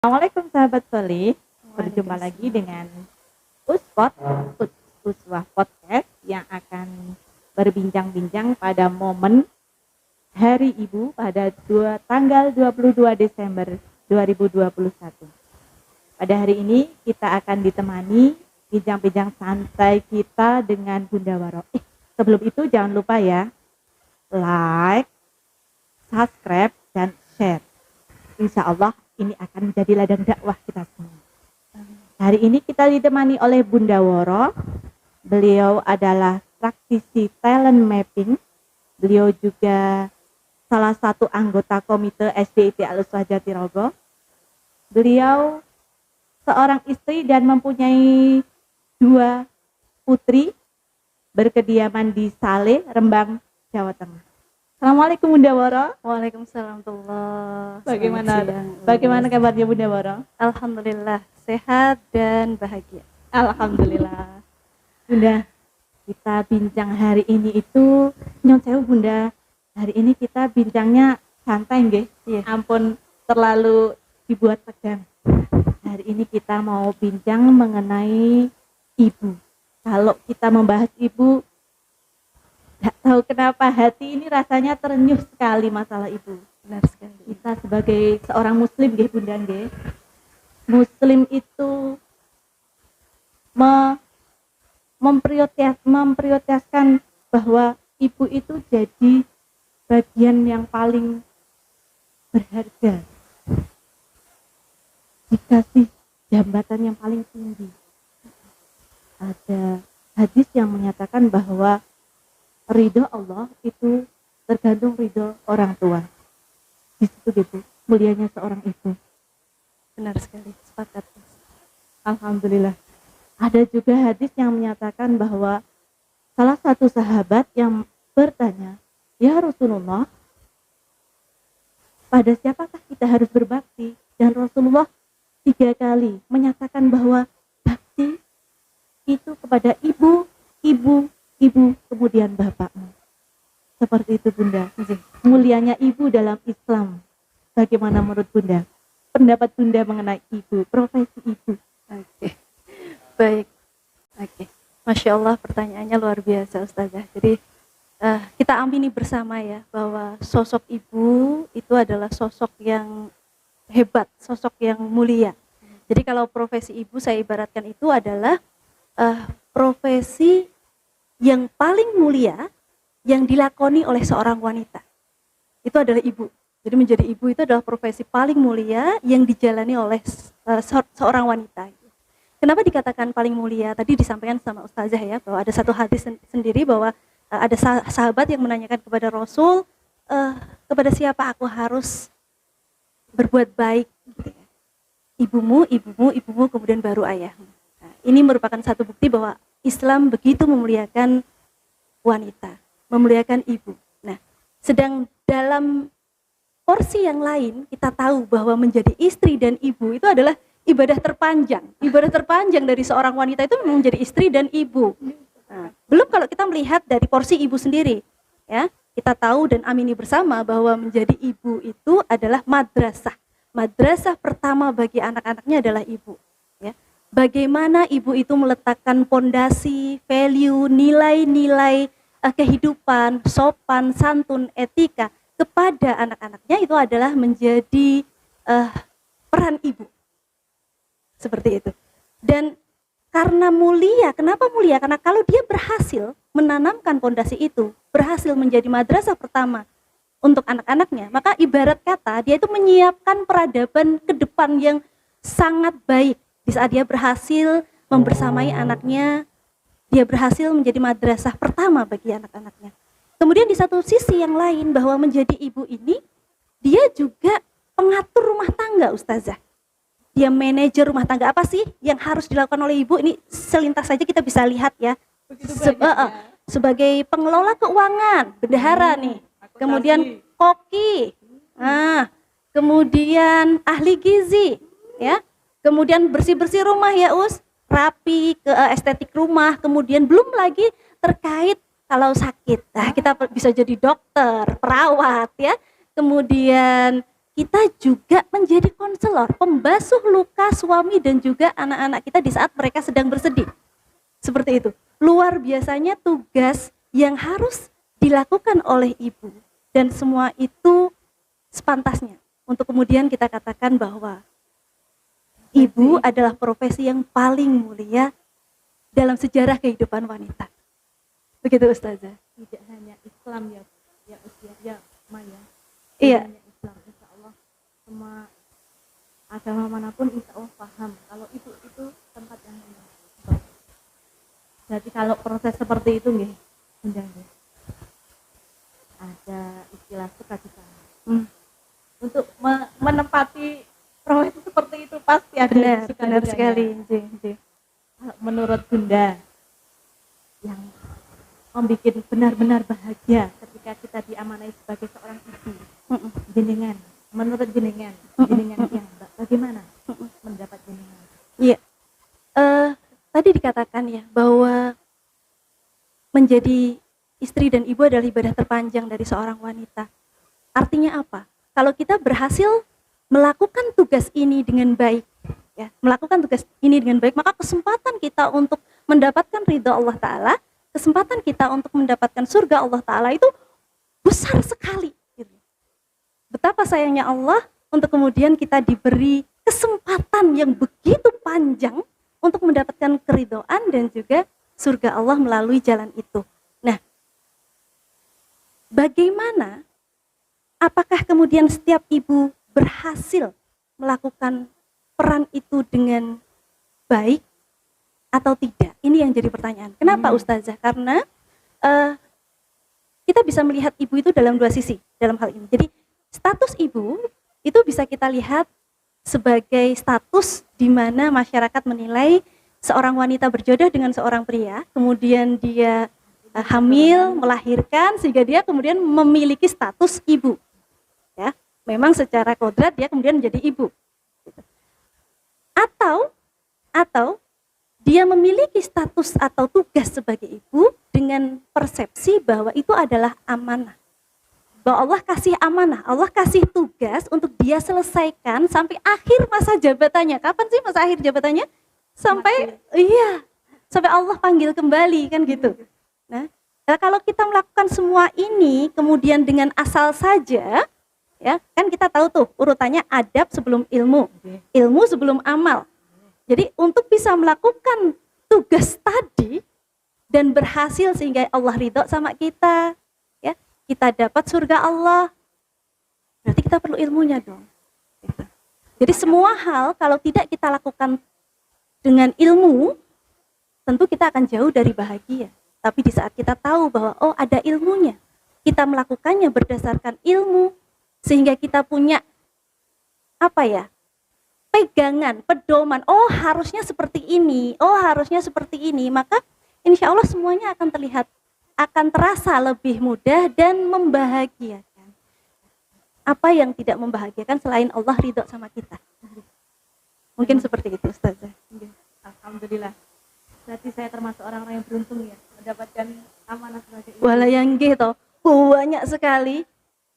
Assalamualaikum sahabat solih, berjumpa lagi dengan Uspot, Uswah Podcast yang akan berbincang-bincang pada momen Hari Ibu pada tanggal 22 Desember 2021. Pada hari ini kita akan ditemani bincang-bincang santai kita dengan Bunda Waro. Sebelum itu jangan lupa ya, like, subscribe, dan share. Insya Allah ini akan menjadi ladang dakwah kita semua. Hari ini kita ditemani oleh Bunda Woro. Beliau adalah praktisi talent mapping. Beliau juga salah satu anggota komite SDIT Al-Uswah Jatirogo. Beliau seorang istri dan mempunyai 2 putri berkediaman di Saleh, Rembang, Jawa Tengah. Assalamualaikum Bunda Woro. Waalaikumsalam. Bagaimana kabarnya Bunda Woro? Alhamdulillah sehat dan bahagia. Alhamdulillah. Bunda, kita bincang hari ini itu nyon sewu Bunda. Hari ini kita bincangnya santai nggih. Iya. Ampun terlalu dibuat tegang. Hari ini kita mau bincang mengenai ibu. Kalau kita membahas ibu, nggak tahu kenapa hati ini rasanya terenyuh sekali masalah ibu. Benar sekali. Kita sebagai seorang muslim nggih Bunda nggih. Muslim itu memprioritaskan bahwa ibu itu jadi bagian yang paling berharga. Dikasih jabatan yang paling tinggi. Ada hadis yang menyatakan bahwa ridho Allah itu tergantung ridho orang tua. Di situ gitu, mulianya seorang ibu. Benar sekali, sepakat. Alhamdulillah. Ada juga hadis yang menyatakan bahwa salah satu sahabat yang bertanya, "Ya Rasulullah, pada siapakah kita harus berbakti?" Dan Rasulullah 3 kali menyatakan bahwa bakti itu kepada ibu, kemudian bapakmu. Seperti itu Bunda. Mulianya ibu dalam Islam. Bagaimana menurut Bunda? Pendapat Bunda mengenai ibu, profesi ibu. Oke. Baik. Oke. Masya Allah, pertanyaannya luar biasa Ustazah. Jadi kita amini bersama ya bahwa sosok ibu itu adalah sosok yang hebat, sosok yang mulia. Jadi kalau profesi ibu saya ibaratkan itu adalah profesi yang paling mulia yang dilakoni oleh seorang wanita. Itu adalah ibu. Jadi menjadi ibu itu adalah profesi paling mulia yang dijalani oleh seorang wanita. Kenapa dikatakan paling mulia? Tadi disampaikan sama Ustazah ya, bahwa ada satu hadis sendiri bahwa ada sahabat yang menanyakan kepada Rasul, kepada siapa aku harus berbuat baik? Ibumu, kemudian baru ayahmu. Nah, ini merupakan satu bukti bahwa Islam begitu memuliakan wanita, memuliakan ibu. Nah, sedang dalam porsi yang lain kita tahu bahwa menjadi istri dan ibu itu adalah ibadah terpanjang. Ibadah terpanjang dari seorang wanita itu menjadi istri dan ibu. Nah, belum kalau kita melihat dari porsi ibu sendiri, ya kita tahu dan amini bersama bahwa menjadi ibu itu adalah madrasah. Madrasah pertama bagi anak-anaknya adalah ibu. Ya. Bagaimana ibu itu meletakkan pondasi, value, nilai-nilai kehidupan, sopan, santun, etika kepada anak-anaknya itu adalah menjadi peran ibu. Seperti itu. Dan karena mulia, kenapa mulia? Karena kalau dia berhasil menanamkan pondasi itu, berhasil menjadi madrasah pertama untuk anak-anaknya, maka ibarat kata dia itu menyiapkan peradaban ke depan yang sangat baik. Di saat dia berhasil membersamai anaknya, dia berhasil menjadi madrasah pertama bagi anak-anaknya. Kemudian di satu sisi yang lain bahwa menjadi ibu ini, dia juga pengatur rumah tangga Ustazah. Dia manajer rumah tangga. Apa sih yang harus dilakukan oleh ibu? Ini selintas saja kita bisa lihat ya. Sebagai pengelola keuangan, bendahara nih. Kemudian koki. Kemudian ahli gizi, ya. Kemudian bersih-bersih rumah ya rapi, ke estetik rumah, kemudian belum lagi terkait kalau sakit. Nah, kita bisa jadi dokter, perawat ya. Kemudian kita juga menjadi konselor, pembasuh luka suami dan juga anak-anak kita di saat mereka sedang bersedih. Seperti itu. Luar biasanya tugas yang harus dilakukan oleh ibu. Dan semua itu sepantasnya. Untuk kemudian kita katakan bahwa ibu adalah profesi yang paling mulia dalam sejarah kehidupan wanita. Begitu Ustazah. Tidak hanya Islam ya usia ya Maya. Iya. Hanya Islam, insya Allah semua agama manapun insya Allah paham kalau itu tempat yang indah. Jadi kalau proses seperti itu nggih, Bunda nggih. Ada istilah sukacita. Untuk menempati profesi seperti itu pasti ada Benar sekali. Menurut Bunda yang membuat benar-benar bahagia ketika kita diamanai sebagai seorang ibu, jenengan, menurut jenengan yang bagaimana mendapat jenengan? Iya, tadi dikatakan ya bahwa menjadi istri dan ibu adalah ibadah terpanjang dari seorang wanita. Artinya apa? Kalau kita berhasil melakukan tugas ini dengan baik, ya, melakukan tugas ini dengan baik, maka kesempatan kita untuk mendapatkan ridha Allah Ta'ala, kesempatan kita untuk mendapatkan surga Allah Ta'ala itu besar sekali. Gitu. Betapa sayangnya Allah untuk kemudian kita diberi kesempatan yang begitu panjang untuk mendapatkan keridhaan dan juga surga Allah melalui jalan itu. Nah, bagaimana, apakah kemudian setiap ibu berhasil melakukan peran itu dengan baik atau tidak? Ini yang jadi pertanyaan. Kenapa Ustazah? Karena kita bisa melihat ibu itu dalam dua sisi dalam hal ini. Jadi status ibu itu bisa kita lihat sebagai status di mana masyarakat menilai seorang wanita berjodoh dengan seorang pria, kemudian dia hamil, melahirkan, sehingga dia kemudian memiliki status ibu. Ya, memang secara kodrat dia kemudian menjadi ibu. Atau dia memiliki status atau tugas sebagai ibu dengan persepsi bahwa itu adalah amanah. Bahwa Allah kasih amanah, Allah kasih tugas untuk dia selesaikan sampai akhir masa jabatannya. Kapan sih masa akhir jabatannya? Sampai sampai Allah panggil kembali, kan gitu. Nah, kalau kita melakukan semua ini kemudian dengan asal saja, ya kan kita tahu tuh urutannya adab sebelum ilmu, ilmu sebelum amal. Jadi untuk bisa melakukan tugas tadi dan berhasil sehingga Allah ridho sama kita, ya kita dapat surga Allah, berarti kita perlu ilmunya dong. Jadi semua hal kalau tidak kita lakukan dengan ilmu, tentu kita akan jauh dari bahagia. Tapi di saat kita tahu bahwa oh ada ilmunya, kita melakukannya berdasarkan ilmu, sehingga kita punya apa ya, pegangan, pedoman, oh harusnya seperti ini, oh harusnya seperti ini, maka insya Allah semuanya akan terlihat, akan terasa lebih mudah dan membahagiakan. Apa yang tidak membahagiakan selain Allah ridho sama kita? Mungkin seperti itu Ustazah. Alhamdulillah. Berarti saya termasuk orang-orang yang beruntung ya mendapatkan amanah sebagai ibu. Wala yang gitu, banyak sekali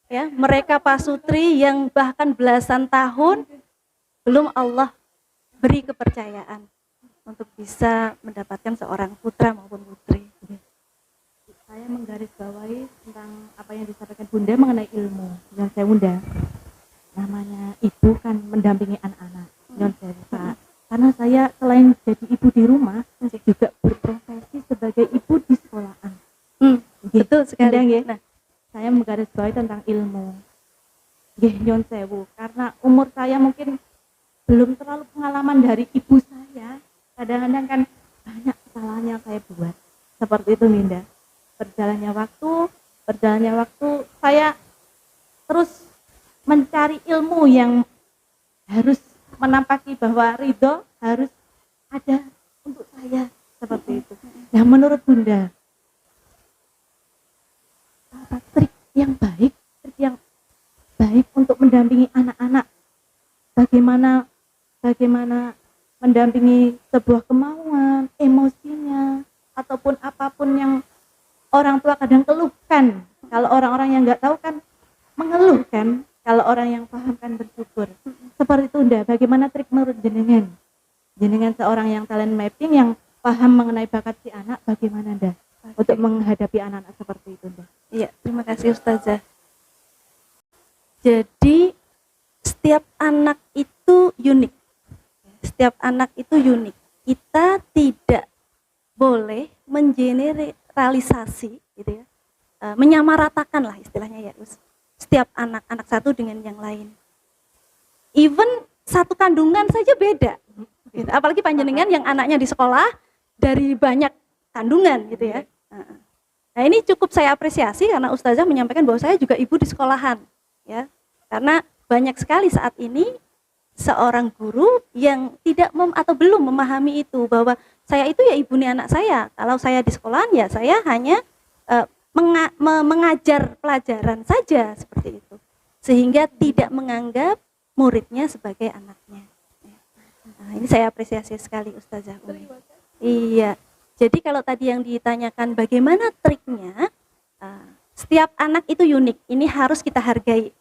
ya mereka pasutri yang bahkan belasan tahun belum Allah beri kepercayaan untuk bisa mendapatkan seorang putra maupun putri. Saya menggarisbawahi tentang apa yang disampaikan Bunda mengenai ilmu. Yang saya Bunda, namanya ibu kan mendampingi anak-anak. Pak. Karena saya selain jadi ibu di rumah, juga berprofesi sebagai ibu di sekolahan. Betul sekali. Nah, saya menggarisbawahi tentang ilmu. Nyon sewu, karena umur saya mungkin belum terlalu pengalaman dari ibu saya. Kadang-kadang kan banyak kesalahan yang saya buat. Seperti itu Minda. Berjalannya waktu, saya terus mencari ilmu yang harus menampaki bahwa ridho harus ada untuk saya, seperti itu. Nah menurut Bunda, apa trik yang baik untuk mendampingi anak-anak, bagaimana mendampingi sebuah kemauan, emosinya, ataupun apapun yang orang tua kadang keluhkan. Kalau orang-orang yang nggak tahu kan mengeluhkan, Kalau orang yang paham kan bersyukur. Seperti itu Unda, bagaimana trik menurut jenengan? Jenengan seorang yang talent mapping yang paham mengenai bakat si anak, bagaimana Unda untuk menghadapi anak-anak seperti itu Unda? Iya, terima kasih Ustazah. Jadi setiap anak itu unik. Setiap anak itu unik. Kita tidak boleh mengeneralisasi gitu ya. Menyamaratakan lah istilahnya ya, Us. Setiap anak satu dengan yang lain. Even satu kandungan saja beda. Gitu. Apalagi panjenengan yang anaknya di sekolah dari banyak kandungan gitu ya. Nah ini cukup saya apresiasi karena Ustazah menyampaikan bahwa saya juga ibu di sekolahan ya. Karena banyak sekali saat ini seorang guru yang tidak atau belum memahami itu bahwa saya itu ya ibu nih anak saya. Kalau saya di sekolahan ya saya hanya mengajar pelajaran saja seperti itu. Sehingga tidak menganggap muridnya sebagai anaknya. Nah, ini saya apresiasi sekali Ustazah Umi. Iya. Jadi kalau tadi yang ditanyakan bagaimana triknya, setiap anak itu unik. Ini harus kita hargai.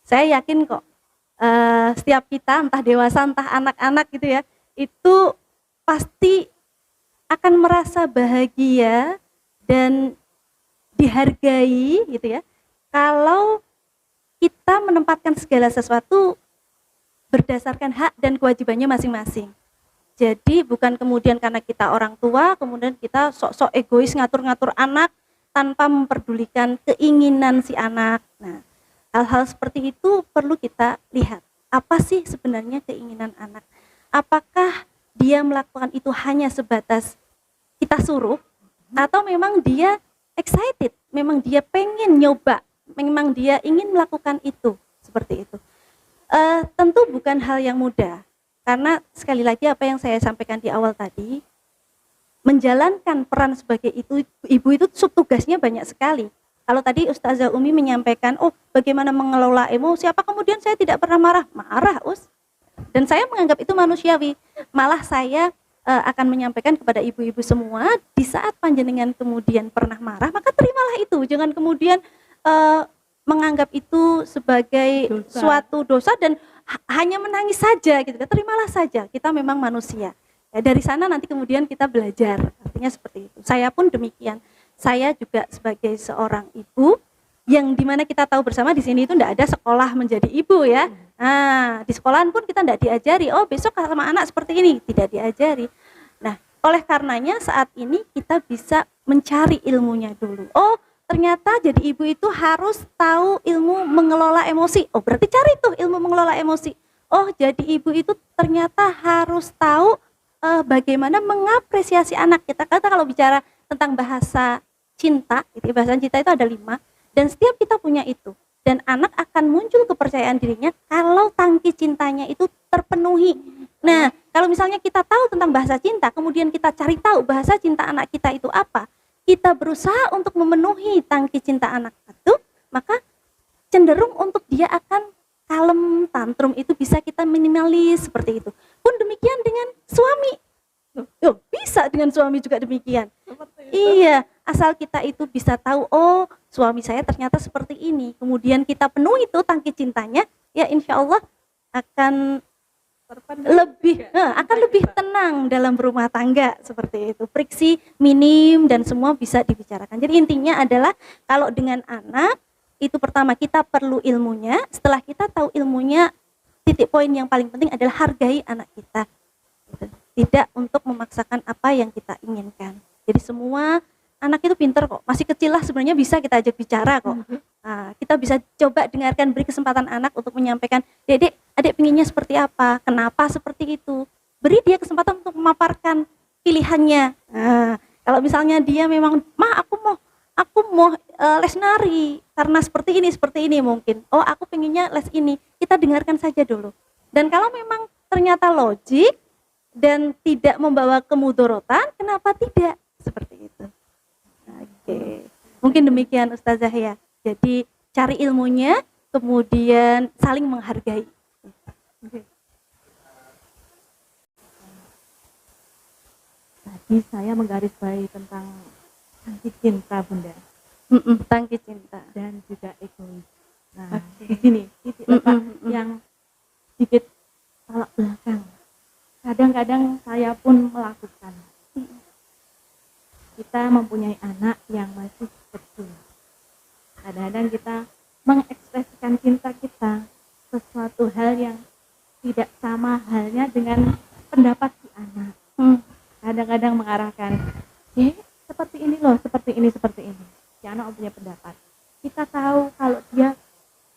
Saya yakin kok setiap kita entah dewasa entah anak-anak gitu ya, itu pasti akan merasa bahagia dan dihargai gitu ya. Kalau kita menempatkan segala sesuatu berdasarkan hak dan kewajibannya masing-masing. Jadi bukan kemudian karena kita orang tua, kemudian kita sok-sok egois ngatur-ngatur anak tanpa memperdulikan keinginan si anak. Nah, hal-hal seperti itu perlu kita lihat. Apa sih sebenarnya keinginan anak? Apakah dia melakukan itu hanya sebatas kita suruh? Atau memang dia excited, memang dia pengen nyoba, memang dia ingin melakukan itu, seperti itu. Tentu bukan hal yang mudah. Karena sekali lagi apa yang saya sampaikan di awal tadi, menjalankan peran sebagai ibu itu subtugasnya banyak sekali. Kalau tadi Ustazah Umi menyampaikan, oh bagaimana mengelola emosi, apa kemudian saya tidak pernah marah? Marah, Us. Dan saya menganggap itu manusiawi. Malah saya akan menyampaikan kepada ibu-ibu semua, di saat panjenengan kemudian pernah marah, maka terimalah itu. Jangan kemudian menganggap itu sebagai suatu dosa dan hanya menangis saja gitu. Terimalah saja, kita memang manusia. Ya, dari sana nanti kemudian kita belajar. Artinya seperti itu. Saya pun demikian. Saya juga sebagai seorang ibu yang dimana kita tahu bersama di sini itu tidak ada sekolah menjadi ibu ya. Nah, di sekolahan pun kita tidak diajari, oh besok sama anak seperti ini, tidak diajari. Nah, oleh karenanya saat ini kita bisa mencari ilmunya dulu. Oh, ternyata jadi ibu itu harus tahu ilmu mengelola emosi. Oh, berarti cari tuh ilmu mengelola emosi. Oh, jadi ibu itu ternyata harus tahu bagaimana mengapresiasi anak. Kita kata kalau bicara tentang bahasa cinta, bahasa cinta itu ada 5, dan setiap kita punya itu. Dan anak akan muncul kepercayaan dirinya kalau tangki cintanya itu terpenuhi. Nah, kalau misalnya kita tahu tentang bahasa cinta, kemudian kita cari tahu bahasa cinta anak kita itu apa, kita berusaha untuk memenuhi tangki cinta anak itu, maka cenderung untuk dia akan kalem, tantrum itu bisa kita minimalis seperti itu. Pun demikian dengan suami. Bisa dengan suami juga demikian. Iya, asal kita itu bisa tahu, oh suami saya ternyata seperti ini. Kemudian kita penuhi itu tangki cintanya, ya insya Allah akan lebih tenang dalam berumah tangga seperti itu. Friksi minim dan semua bisa dibicarakan. Jadi intinya adalah kalau dengan anak itu pertama kita perlu ilmunya. Setelah kita tahu ilmunya, titik poin yang paling penting adalah hargai anak kita. Tidak untuk memaksakan apa yang kita inginkan. Jadi semua anak itu pinter kok, masih kecil lah sebenarnya bisa kita ajak bicara kok. Nah, kita bisa coba dengarkan, beri kesempatan anak untuk menyampaikan, Dedek, adik pinginnya seperti apa, kenapa seperti itu. Beri dia kesempatan untuk memaparkan pilihannya. Nah, kalau misalnya dia memang, aku mau les nari karena seperti ini mungkin. Oh, aku pinginnya les ini. Kita dengarkan saja dulu. Dan kalau memang ternyata logik dan tidak membawa kemudorotan, kenapa tidak? Seperti itu. Oke. Mungkin demikian Ustazah ya. Jadi cari ilmunya, kemudian saling menghargai. Tadi saya menggarisbawahi tentang tangki cinta Bunda. Tangki cinta. Dan juga egois. Nah, Oke. di sini titik letak yang sedikit tolak belakang. Kadang-kadang saya pun melakukan. Kita mempunyai anak yang masih kecil. Kadang-kadang kita mengekspresikan cinta kita sesuatu hal yang tidak sama halnya dengan pendapat si anak. Kadang-kadang mengarahkan, seperti ini loh, seperti ini. Si anak punya pendapat. Kita tahu kalau dia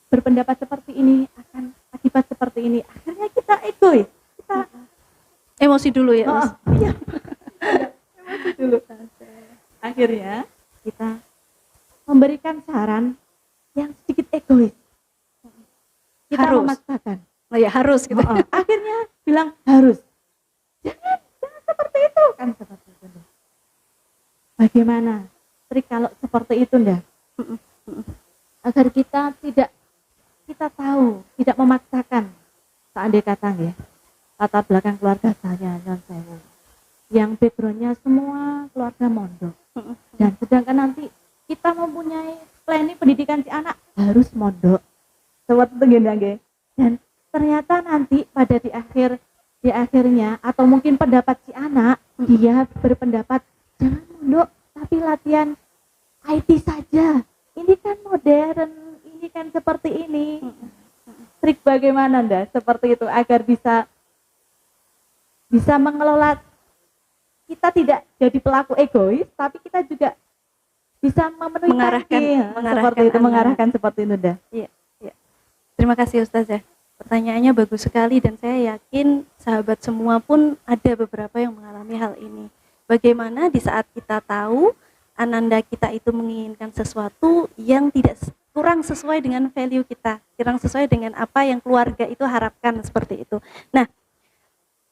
berpendapat seperti ini akan akibat seperti ini. Akhirnya kita egois. Kita Emosi dulu ya, Us. iya. Emosi dulu. Akhirnya kita memberikan saran yang sedikit egois. Kita Harus. memaksakan. Oh ya harus gitu. Akhirnya bilang harus. Jangan seperti itu kan, seperti itu. Bagaimana trik kalau seperti itu ndak? Agar kita tahu, tidak memaksakan. Seandainya kata ya, latar belakang keluarga saya non sewu, yang backgroundnya semua keluarga mondok, dan sedangkan nanti kita mempunyai planning pendidikan si anak harus mondok, seperti itu nggih. Dan ternyata nanti pada di akhirnya atau mungkin pendapat si anak, dia berpendapat jangan mondok tapi latihan IT saja, ini kan modern, ini kan seperti ini. Trik bagaimana ndak seperti itu agar bisa mengelola, kita tidak jadi pelaku egois tapi kita juga bisa memenuhi mengarahkan seperti itu ndak. Iya. Terima kasih Ustazah. Pertanyaannya bagus sekali dan saya yakin sahabat semua pun ada beberapa yang mengalami hal ini. Bagaimana di saat kita tahu ananda kita itu menginginkan sesuatu yang kurang sesuai dengan value kita, kurang sesuai dengan apa yang keluarga itu harapkan, seperti itu. Nah,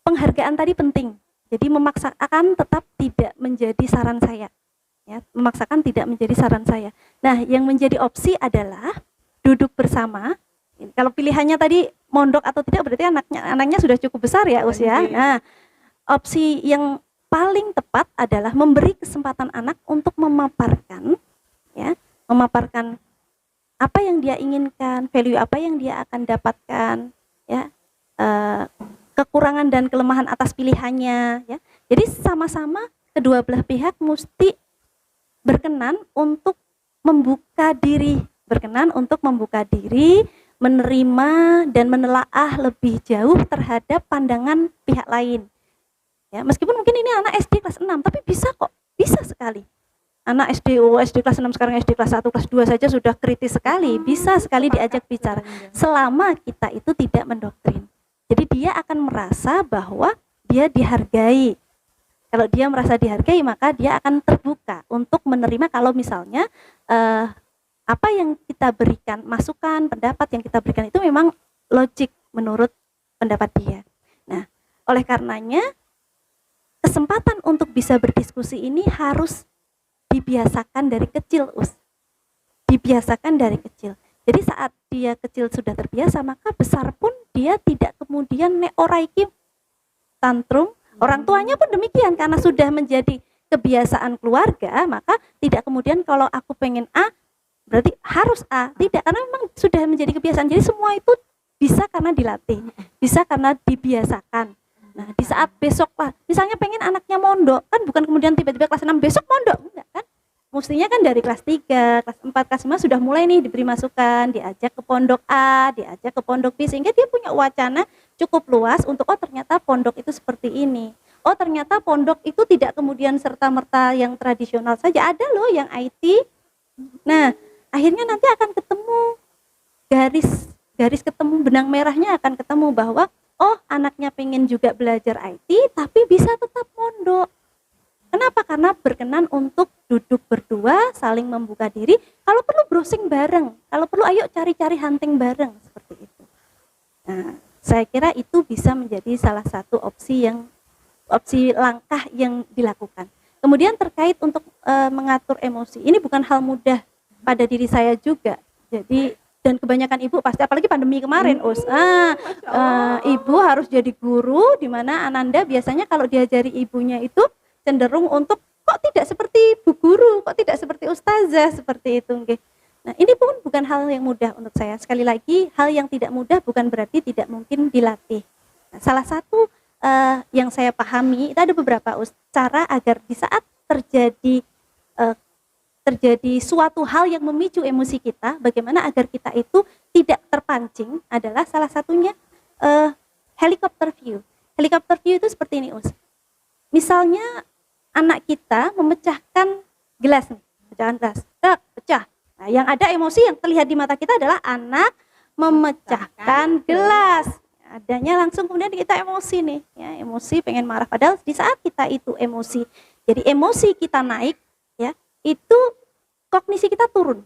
penghargaan tadi penting. Jadi memaksakan tetap tidak menjadi saran saya. Ya, memaksakan tidak menjadi saran saya. Nah, yang menjadi opsi adalah duduk bersama. Kalau pilihannya tadi mondok atau tidak, berarti anaknya sudah cukup besar ya usia. Nah, opsi yang paling tepat adalah memberi kesempatan anak untuk memaparkan apa yang dia inginkan, value apa yang dia akan dapatkan, ya, kekurangan dan kelemahan atas pilihannya, ya. Jadi sama-sama kedua belah pihak mesti berkenan untuk membuka diri, menerima dan menelaah lebih jauh terhadap pandangan pihak lain. Ya, meskipun mungkin ini anak SD kelas 6, tapi bisa sekali. Anak SD kelas 6 sekarang SD kelas 1, kelas 2 saja sudah kritis sekali, bisa sekali diajak bicara. Selama kita itu tidak mendoktrin. Jadi dia akan merasa bahwa dia dihargai. Kalau dia merasa dihargai, maka dia akan terbuka untuk menerima kalau misalnya apa yang kita berikan, masukan, pendapat yang kita berikan itu memang logik menurut pendapat dia. Nah, oleh karenanya kesempatan untuk bisa berdiskusi ini harus dibiasakan dari kecil, dibiasakan dari kecil. Jadi saat dia kecil sudah terbiasa, maka besar pun dia tidak kemudian oraiki tantrum. Orang tuanya pun demikian, karena sudah menjadi kebiasaan keluarga, maka tidak kemudian kalau aku pengen A berarti harus A, tidak, karena memang sudah menjadi kebiasaan. Jadi semua itu bisa karena dilatih, bisa karena dibiasakan. Nah, di saat besok lah, misalnya pengen anaknya mondok, kan bukan kemudian tiba-tiba kelas 6 besok mondok, enggak kan? Mestinya kan dari kelas 3, kelas 4, kelas 5 sudah mulai nih diberi masukan, diajak ke pondok A, diajak ke pondok B, sehingga dia punya wacana cukup luas untuk ternyata pondok itu seperti ini. Ternyata pondok itu tidak kemudian serta-merta yang tradisional saja, ada loh yang IT. Nah, akhirnya nanti akan ketemu garis ketemu, benang merahnya akan ketemu bahwa anaknya pengen juga belajar IT tapi bisa tetap mondok. Kenapa? Karena berkenan untuk duduk berdua, saling membuka diri, kalau perlu browsing bareng, kalau perlu ayo cari-cari hunting bareng, seperti itu. Nah, saya kira itu bisa menjadi salah satu opsi langkah yang dilakukan. Kemudian terkait untuk mengatur emosi, ini bukan hal mudah pada diri saya juga. Jadi dan kebanyakan ibu pasti, apalagi pandemi kemarin, ibu harus jadi guru, di mana ananda biasanya kalau diajari ibunya itu cenderung untuk kok tidak seperti bu guru, kok tidak seperti ustazah, seperti itu. Nah, ini pun bukan hal yang mudah untuk saya. Sekali lagi, hal yang tidak mudah bukan berarti tidak mungkin dilatih. Nah, salah satu yang saya pahami, itu ada beberapa cara agar di saat terjadi suatu hal yang memicu emosi kita, bagaimana agar kita itu tidak terpancing, adalah salah satunya helikopter view. Helikopter view itu seperti ini, Us. Misalnya anak kita memecahkan gelas nih, pecahan gelas, pecah. Nah, yang ada emosi yang terlihat di mata kita adalah anak memecahkan gelas. Adanya langsung kemudian kita emosi nih, ya, emosi pengen marah. Padahal di saat kita itu emosi, jadi emosi kita naik, ya, itu kognisi kita turun.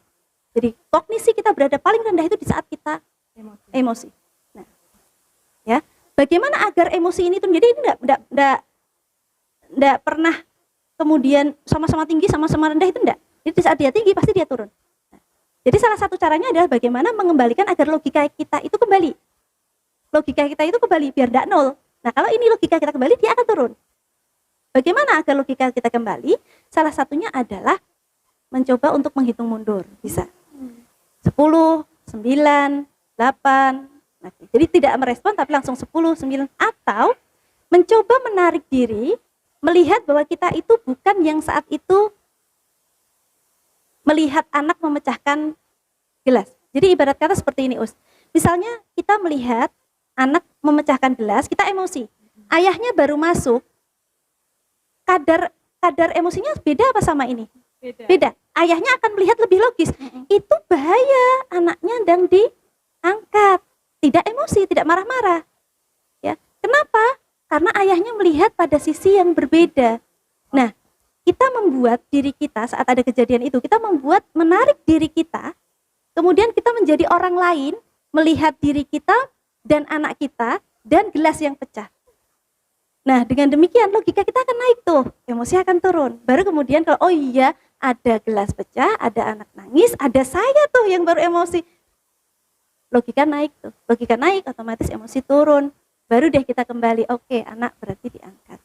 Jadi kognisi kita berada paling rendah itu di saat kita emosi. Nah, ya, bagaimana agar emosi ini turun? Jadi ini enggak pernah kemudian sama-sama tinggi, sama-sama rendah, itu enggak. Jadi di saat dia tinggi pasti dia turun. Nah, jadi salah satu caranya adalah bagaimana mengembalikan agar logika kita itu kembali. Logika kita itu kembali biar enggak nol. Nah, kalau ini logika kita kembali, dia akan turun. Bagaimana agar logika kita kembali? Salah satunya adalah mencoba untuk menghitung mundur. Bisa 10, 9, 8. Nah, jadi tidak merespon tapi langsung 10, 9. Atau mencoba menarik diri, melihat bahwa kita itu bukan yang saat itu melihat anak memecahkan gelas. Jadi ibarat kata seperti ini, Us. Misalnya kita melihat anak memecahkan gelas, kita emosi. Ayahnya baru masuk, kadar emosinya beda apa sama ini? Beda. Ayahnya akan melihat lebih logis. Itu bahaya, anaknya sedang diangkat. Tidak emosi, tidak marah-marah. Ya, kenapa? Karena ayahnya melihat pada sisi yang berbeda. Nah, kita membuat diri kita saat ada kejadian itu, kita menarik diri kita, kemudian kita menjadi orang lain, melihat diri kita dan anak kita dan gelas yang pecah. Nah, dengan demikian logika kita akan naik tuh, emosi akan turun. Baru kemudian kalau oh iya ada gelas pecah, ada anak nangis, ada saya tuh yang baru emosi. Logika naik tuh, logika naik otomatis emosi turun. Baru deh kita kembali, oke, anak berarti diangkat.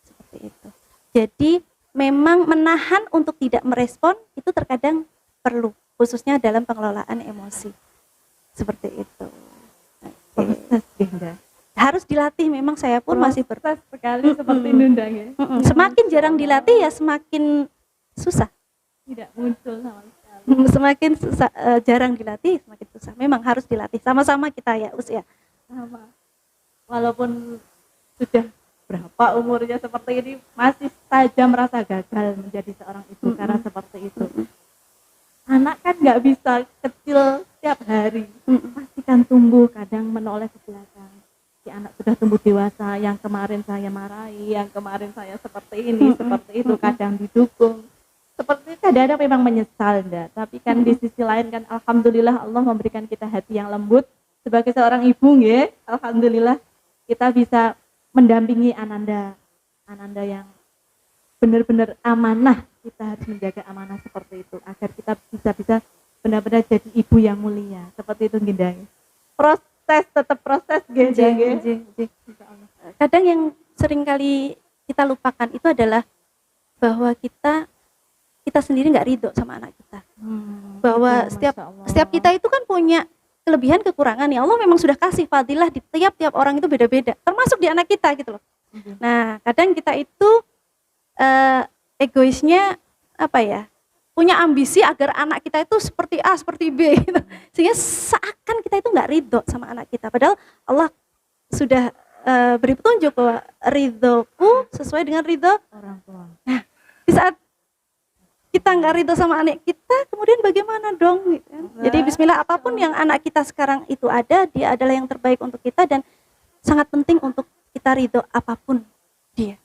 Seperti itu. Jadi memang menahan untuk tidak merespon itu terkadang perlu, khususnya dalam pengelolaan emosi. Seperti itu. Proses Dinda. Harus dilatih, memang saya pun masih proses sekali seperti Dinda ya. Semakin jarang dilatih ya semakin susah. Tidak muncul sama sekali. Semakin susah, jarang dilatih semakin susah. Memang harus dilatih. Sama-sama kita ya, Us ya. Sama. Walaupun sudah berapa umurnya seperti ini masih saja merasa gagal menjadi seorang ibu karena seperti itu. Anak kan nggak bisa kecil setiap hari, pasti kan tumbuh, kadang menoleh ke belakang. Si anak sudah tumbuh dewasa, yang kemarin saya marahi, yang kemarin saya seperti ini, seperti itu, kadang didukung. Seperti kadang-kadang memang menyesal, enggak? Tapi kan di sisi lain kan alhamdulillah Allah memberikan kita hati yang lembut. Sebagai seorang ibu, ya, alhamdulillah kita bisa mendampingi Ananda yang benar-benar amanah. Kita harus menjaga amanah seperti itu agar kita bisa benar-benar jadi ibu yang mulia seperti itu, Ginda. Proses, tetap proses, Ginda. Kadang yang sering kali kita lupakan itu adalah bahwa kita sendiri nggak ridho sama anak kita. Bahwa setiap kita itu kan punya kelebihan kekurangan ya. Allah memang sudah kasih fadilah di tiap orang itu beda-beda, termasuk di anak kita gitu loh. Nah, kadang kita itu egoisnya apa ya, punya ambisi agar anak kita itu seperti A, seperti B gitu. Sehingga seakan kita itu nggak ridho sama anak kita, padahal Allah sudah beri petunjuk bahwa ridhoku sesuai dengan ridho orang tua. Nah, di saat kita nggak ridho sama anak kita, kemudian bagaimana dong gitu kan? Jadi bismillah, apapun yang anak kita sekarang itu ada, dia adalah yang terbaik untuk kita dan sangat penting untuk kita ridho apapun dia.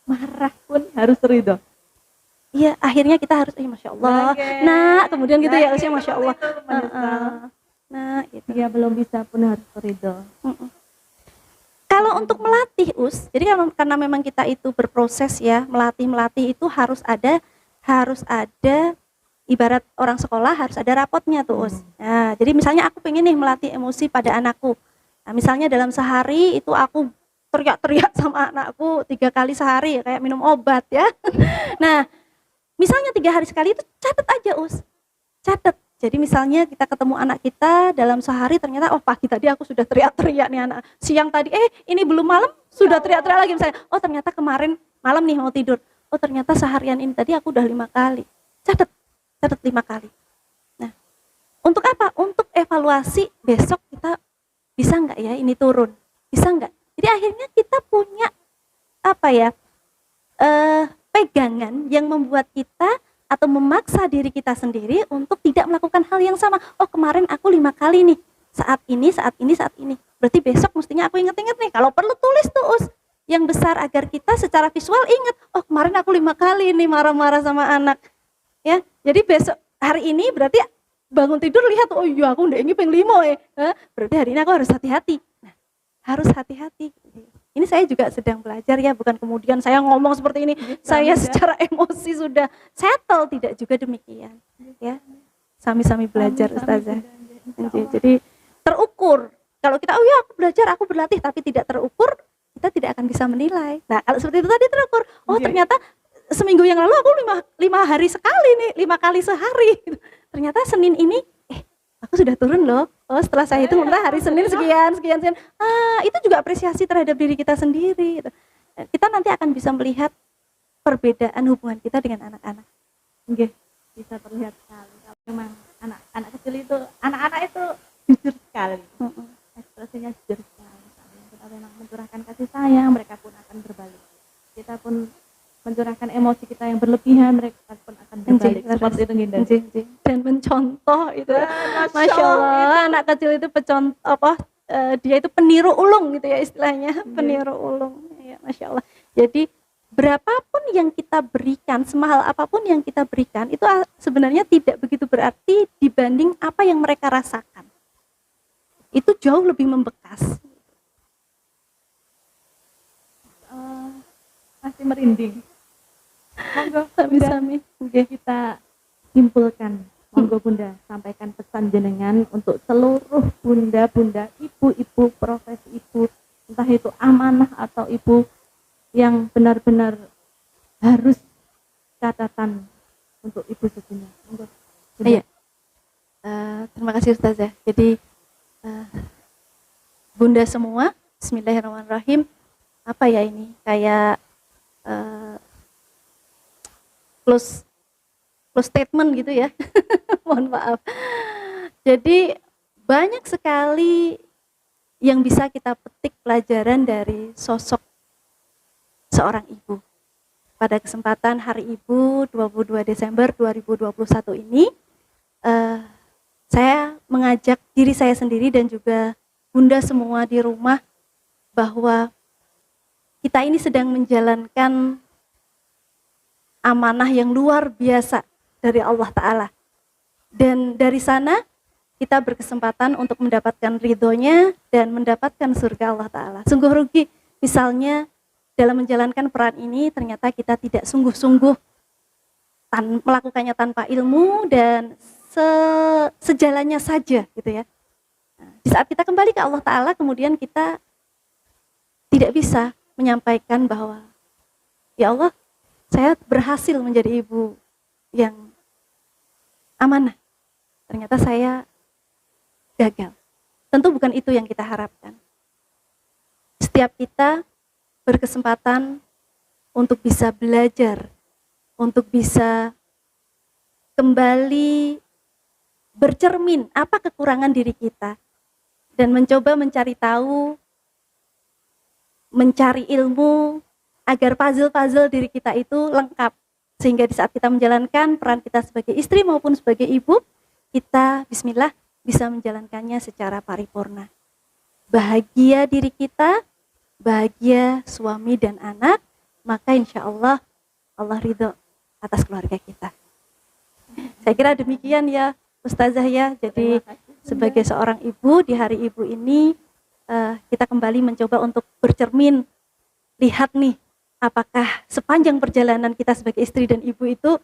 Marah pun harus ridho. Iya, akhirnya kita harus, masya Allah. Nah, kemudian gitu ya, usia masya Allah. Nah, gitu. Dia belum bisa pun harus ridho. Kalau untuk melatih jadi karena memang kita itu berproses ya, melatih itu harus ada ibarat orang sekolah harus ada rapotnya tuh Nah, jadi misalnya aku pengen nih melatih emosi pada anakku. Nah, misalnya dalam sehari itu aku teriak-teriak sama anakku 3 kali sehari kayak minum obat ya. Nah, misalnya 3 hari sekali itu catat aja catat. Jadi misalnya kita ketemu anak kita dalam sehari ternyata oh pagi tadi aku sudah teriak-teriak nih anak. Siang tadi ini belum malam sudah teriak-teriak lagi misalnya. Oh ternyata kemarin malam nih mau tidur. Oh ternyata seharian ini tadi aku udah 5 kali. Catat 5 kali. Nah, untuk apa? Untuk evaluasi besok kita bisa nggak ya ini turun? Bisa nggak? Jadi akhirnya kita punya apa ya? Pegangan yang membuat kita atau memaksa diri kita sendiri untuk tidak melakukan hal yang sama. Oh kemarin aku 5 kali nih, saat ini. Berarti besok mestinya aku inget-inget nih, kalau perlu tulis tuh yang besar agar kita secara visual ingat, oh kemarin aku 5 kali nih marah-marah sama anak. Ya, jadi besok hari ini berarti bangun tidur lihat, oh iya aku udah ini pengen 5 berarti hari ini aku harus hati-hati. Nah, harus hati-hati. Ini saya juga sedang belajar ya, bukan kemudian saya ngomong seperti ini, saya secara emosi sudah settle, tidak juga demikian. Ya, sami-sami belajar Ustazah. Jadi terukur. Kalau kita, oh ya aku belajar, aku berlatih, tapi tidak terukur, kita tidak akan bisa menilai. Nah kalau seperti itu tadi terukur, oh ternyata seminggu yang lalu aku 5 hari sekali nih, 5 kali sehari. Ternyata Senin ini, aku sudah turun loh. Oh setelah saya hitung hari Senin sekian. Itu juga apresiasi terhadap diri kita sendiri. Kita nanti akan bisa melihat perbedaan hubungan kita dengan anak-anak. Oke, bisa terlihat sekali. Kalau memang anak-anak kecil itu, anak-anak itu jujur sekali. Ekspresinya jujur sekali. Kita memang mencurahkan kasih sayang, mereka pun akan berbalik. Kita pun mencurahkan emosi kita yang berlebihan, mereka pun akan berbalik. Seperti itu Ginda. Dan mencontoh itu, Masya Allah, anak kecil itu dia itu peniru ulung gitu ya istilahnya, peniru ulung. Ya, Masya Allah. Jadi berapapun yang kita berikan, semahal apapun yang kita berikan, itu sebenarnya tidak begitu berarti dibanding apa yang mereka rasakan. Itu jauh lebih membekas. Masih merinding. Monggo Sami-sami. Kita simpulkan. Monggo Bunda sampaikan pesan jenengan untuk seluruh bunda-bunda, ibu-ibu, profesi ibu, entah itu amanah atau ibu yang benar-benar harus catatan untuk ibu sesungguhnya. Monggo. Iya. Terima kasih Ustazah. Jadi bunda semua, bismillahirrahmanirrahim. Apa ya ini? Kayak close statement gitu ya. Mohon maaf. Jadi banyak sekali yang bisa kita petik pelajaran dari sosok seorang ibu. Pada kesempatan Hari Ibu 22 Desember 2021 ini, saya mengajak diri saya sendiri dan juga bunda semua di rumah bahwa kita ini sedang menjalankan amanah yang luar biasa dari Allah Ta'ala. Dan dari sana kita berkesempatan untuk mendapatkan ridhonya dan mendapatkan surga Allah Ta'ala. Sungguh rugi misalnya dalam menjalankan peran ini ternyata kita tidak sungguh-sungguh melakukannya tanpa ilmu dan sejalannya saja gitu ya. Di saat kita kembali ke Allah Ta'ala kemudian kita tidak bisa menyampaikan bahwa ya Allah, saya berhasil menjadi ibu yang amanah. Ternyata saya gagal. Tentu bukan itu yang kita harapkan. Setiap kita berkesempatan untuk bisa belajar, untuk bisa kembali bercermin apa kekurangan diri kita dan mencoba mencari tahu, mencari ilmu agar puzzle-puzzle diri kita itu lengkap. Sehingga di saat kita menjalankan peran kita sebagai istri maupun sebagai ibu, kita bismillah bisa menjalankannya secara paripurna. Bahagia diri kita, bahagia suami dan anak, maka insya Allah, Allah ridho atas keluarga kita. Saya kira demikian ya Ustazah ya. Jadi sebagai seorang ibu di hari ibu ini, kita kembali mencoba untuk bercermin, lihat nih, apakah sepanjang perjalanan kita sebagai istri dan ibu itu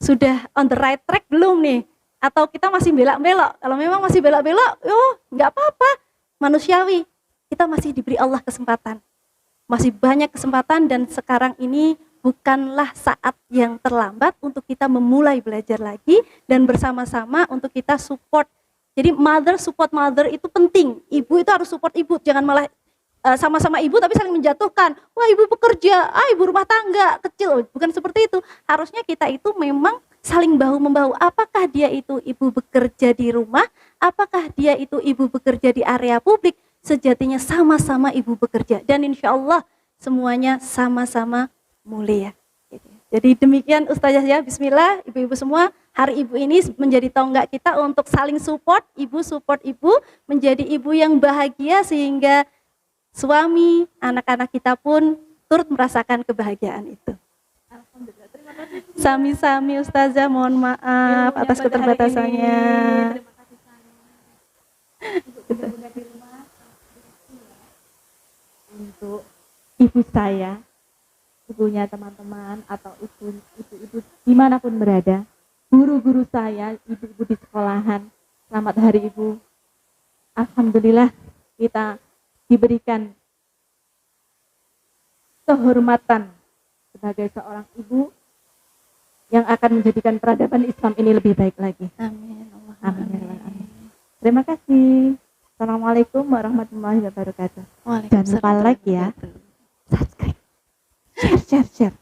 sudah on the right track belum nih? Atau kita masih belak-belok? Kalau memang masih belak-belok, nggak apa-apa, manusiawi. Kita masih diberi Allah kesempatan. Masih banyak kesempatan dan sekarang ini bukanlah saat yang terlambat untuk kita memulai belajar lagi dan bersama-sama untuk kita support. Jadi mother support mother itu penting. Ibu itu harus support ibu, jangan malah sama-sama ibu tapi saling menjatuhkan. Wah, ibu bekerja, ibu rumah tangga kecil. Bukan seperti itu. Harusnya kita itu memang saling bahu-membahu. Apakah dia itu ibu bekerja di rumah, apakah dia itu ibu bekerja di area publik, sejatinya sama-sama ibu bekerja. Dan insya Allah semuanya sama-sama mulia. Jadi demikian Ustazah ya, bismillah ibu-ibu semua. Hari ibu ini menjadi tonggak kita untuk saling support ibu, menjadi ibu yang bahagia sehingga suami, anak-anak kita pun turut merasakan kebahagiaan itu. Alhamdulillah, terima kasih. Sami-sami Ustazah, mohon maaf atas keterbatasannya. Terima kasih untuk bunda-bunda di rumah. Untuk ibu saya, ibunya teman-teman atau ibu-ibu dimanapun berada, guru-guru saya, ibu-ibu di sekolahan, selamat hari ibu. Alhamdulillah kita diberikan kehormatan sebagai seorang ibu yang akan menjadikan peradaban Islam ini lebih baik lagi. Amin. Amin. Terima kasih. Assalamualaikum warahmatullahi wabarakatuh. Jangan lupa like ya, subscribe, share.